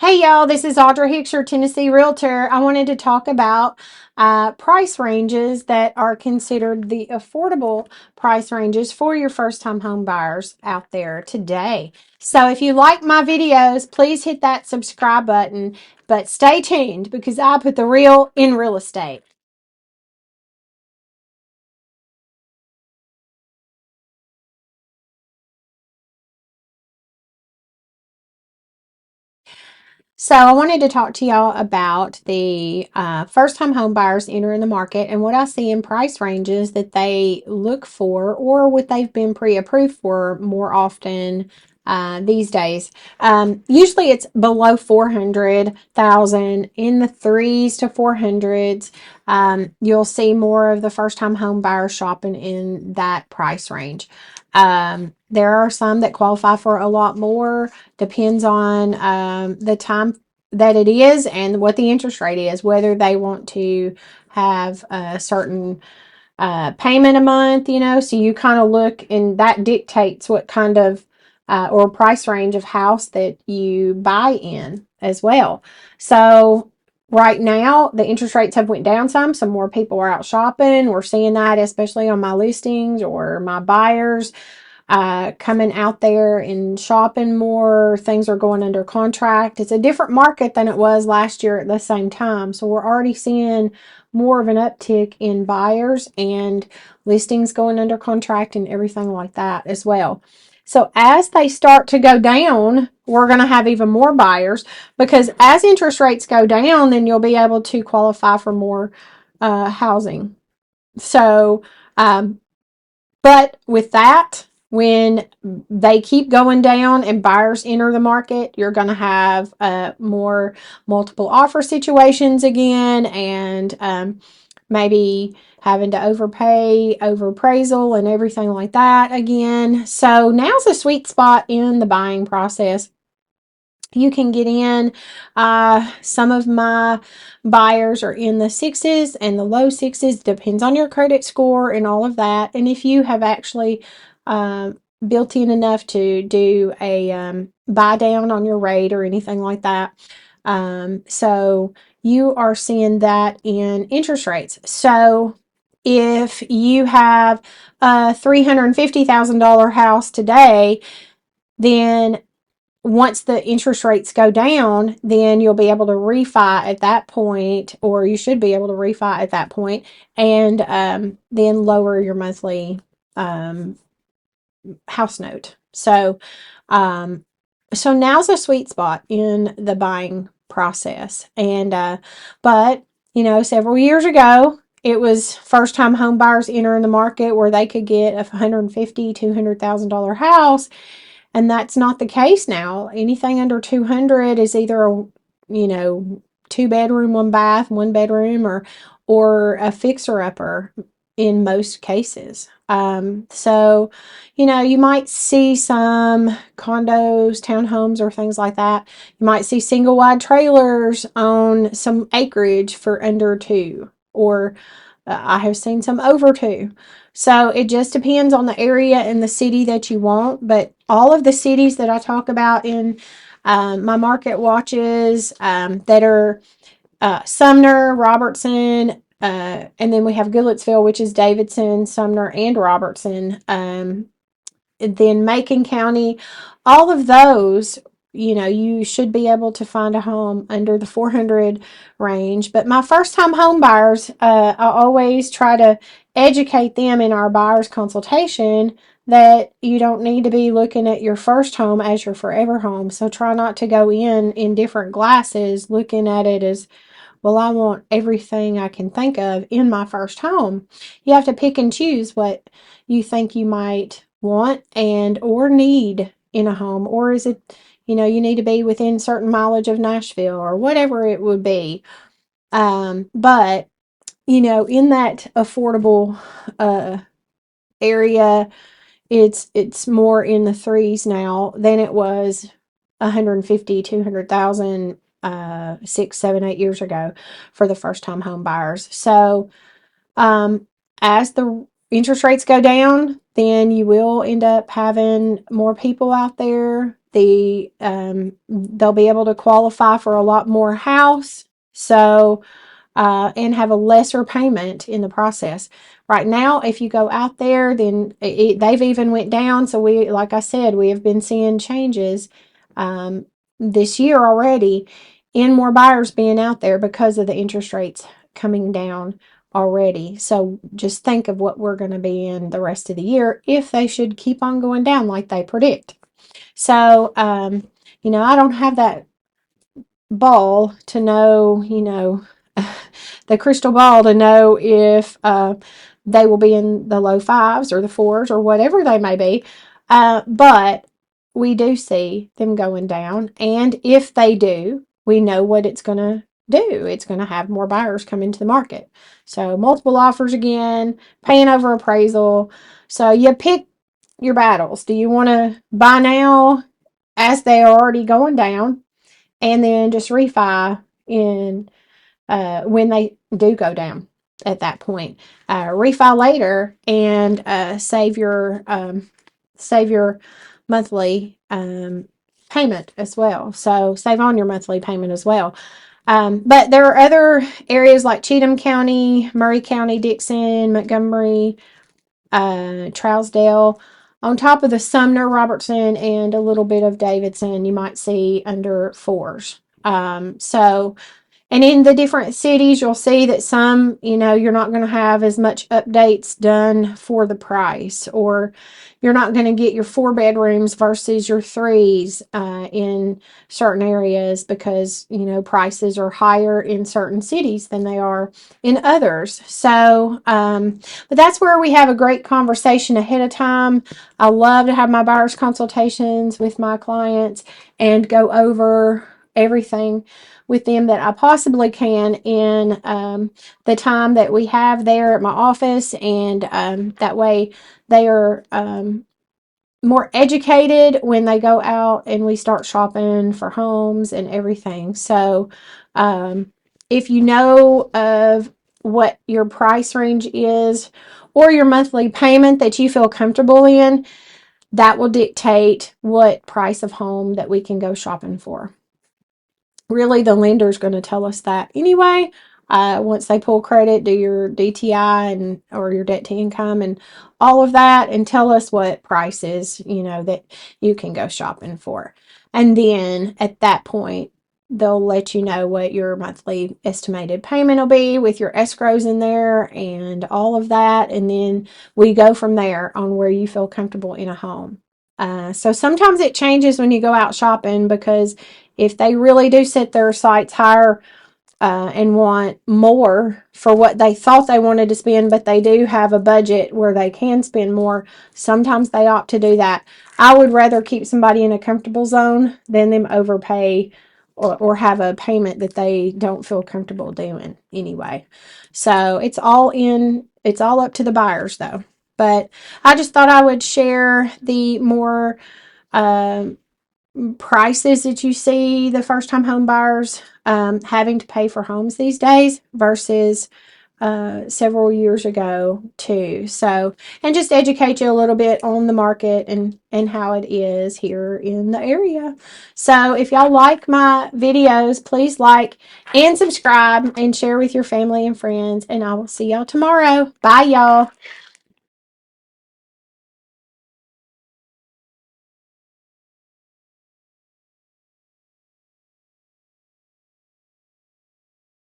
Hey y'all, this is Audra Hicks, your Tennessee Realtor. I wanted to talk about price ranges that are considered the affordable price ranges for your first-time home buyers out there today. So if you like my videos, please hit that subscribe button, but stay tuned because I put the real in real estate. So I wanted to talk to y'all about the first-time home buyers entering the market and what I see in price ranges that they look for or what they've been pre-approved for more often these days. Usually it's below 400,000 in the threes to 400s. You'll see more of the first-time home buyers shopping in that price range. There are some that qualify for a lot more. Depends on the time that it is and what the interest rate is, whether they want to have a certain payment a month, so you kind of look and that dictates what kind of or price range of house that you buy in as well. So right now the interest rates have went down some more people are out shopping. We're seeing that especially on my listings or my buyers coming out there and shopping more. Things are going under contract. It's a different market than it was last year at the same time. So we're already seeing more of an uptick in buyers and listings going under contract and everything like that as well. So as they start to go down, we're going to have even more buyers because as interest rates go down, then you'll be able to qualify for more housing. So, um, but with that, when they keep going down and buyers enter the market, you're going to have more multiple offer situations again, and maybe having to overpay, over appraisal, and everything like that again. So now's a sweet spot in the buying process. You can get in. Some of my buyers are in the sixes and the low sixes. Depends on your credit score and all of that. And if you have actually uh, built in enough to do a buy down on your rate or anything like that. So you are seeing that in interest rates. So if you have a $350,000 house today, then once the interest rates go down, then you'll be able to refi at that point, or you should be able to refi at that point, and then lower your monthly um, house note. Um, so now's a sweet spot in the buying process. And but several years ago, it was first time home buyers entering the market where they could get a $150,000-$200,000 house, and that's not the case now. Anything under 200 is either a, two bedroom, one bath, one bedroom, or a fixer upper in most cases. So, you might see some condos, townhomes, or things like that. You might see single wide trailers on some acreage for under two, or I have seen some over two. So it just depends on the area and the city that you want. But all of the cities that I talk about in my market watches that are Sumner, Robertson, and then we have Goodlettsville, which is Davidson, Sumner, and Robertson. Then Macon County, all of those, you should be able to find a home under the 400 range. But my first time home buyers, I always try to educate them in our buyer's consultation that you don't need to be looking at your first home as your forever home. So try not to go in different glasses, looking at it as, well, I want everything I can think of in my first home. You have to pick and choose what you think you might want and or need in a home. Or is it, you need to be within certain mileage of Nashville or whatever it would be. But, in that affordable area, it's more in the threes now than it was 150, 200,000 6, 7, 8 years ago for the first time home buyers. So as the interest rates go down, then you will end up having more people out there they'll be able to qualify for a lot more house. So and have a lesser payment in the process. Right now, if you go out there, then they've even went down. So we, like I said, we have been seeing changes this year already in more buyers being out there because of the interest rates coming down already. So just think of what we're going to be in the rest of the year if they should keep on going down like they predict. So, I don't have that ball to know, the crystal ball to know if they will be in the low fives or the fours or whatever they may be. But we do see them going down. And if they do, we know what it's going to do. It's going to have more buyers come into the market. So multiple offers again, paying over appraisal. So you pick your battles. Do you want to buy now as they are already going down and then just refi in when they do go down at that point? Refi later and save your monthly payment as well. So save on your monthly payment as well. But there are other areas like Cheatham County, Murray County, Dixon, Montgomery, Trousdale. On top of the Sumner, Robertson, and a little bit of Davidson, you might see under fours. And in the different cities, you'll see that some, you're not going to have as much updates done for the price, or you're not going to get your 4 bedrooms versus your threes in certain areas because, prices are higher in certain cities than they are in others. So, but that's where we have a great conversation ahead of time. I love to have my buyer's consultations with my clients and go over everything with them that I possibly can in the time that we have there at my office, and that way they are more educated when they go out and we start shopping for homes and everything. So if you know of what your price range is or your monthly payment that you feel comfortable in, that will dictate what price of home that we can go shopping for. Really, the lender is going to tell us that anyway. Once they pull credit, do your DTI and or your debt to income and all of that, and tell us what prices that you can go shopping for. And then at that point, they'll let you know what your monthly estimated payment will be with your escrows in there and all of that. And then we go from there on where you feel comfortable in a home. So sometimes it changes when you go out shopping, because if they really do set their sights higher and want more for what they thought they wanted to spend, but they do have a budget where they can spend more, sometimes they opt to do that. I would rather keep somebody in a comfortable zone than them overpay or have a payment that they don't feel comfortable doing anyway. So it's all up to the buyers though. But I just thought I would share the more prices that you see the first time home buyers having to pay for homes these days versus several years ago too. So, and just educate you a little bit on the market and how it is here in the area. So if y'all like my videos, please like and subscribe and share with your family and friends, and I will see y'all tomorrow. Bye y'all.